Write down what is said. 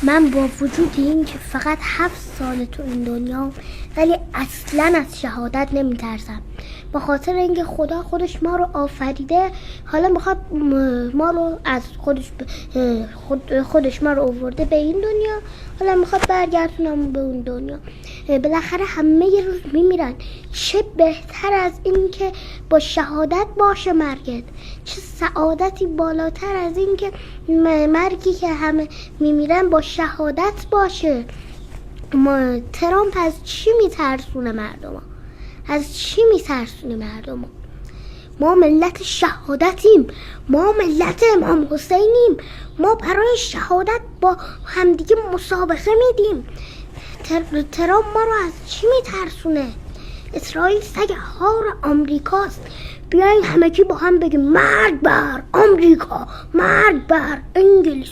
من با وجود این که فقط 7 سال تو این دنیا ولی اصلا از شهادت نمیترسم، به خاطر اینکه خدا خودش ما رو آفریده، حالا میخواد ما رو از خودش ما رو آورده به این دنیا، حالا میخواد برگردونم به اون دنیا. بالاخره همه یه روز میمیرن، چه بهتر از این که با شهادت باشه مرگت؟ چه سعادتی بالاتر از این که مرگی که همه میمیرن با شهادت باشه؟ ترامپ از چی میترسونه مردم؟ از چی میترسونه مردم؟ ما ملت شهادتیم، ما ملت امام حسینیم، ما برای شهادت با همدیگه مسابقه میدیم. ترامپ ما رو از چی میترسونه؟ اسرائیل سگ هار آمریکاست. بیاین همگی با هم بگیم مرگ بر آمریکا، مرگ بر انگلیس.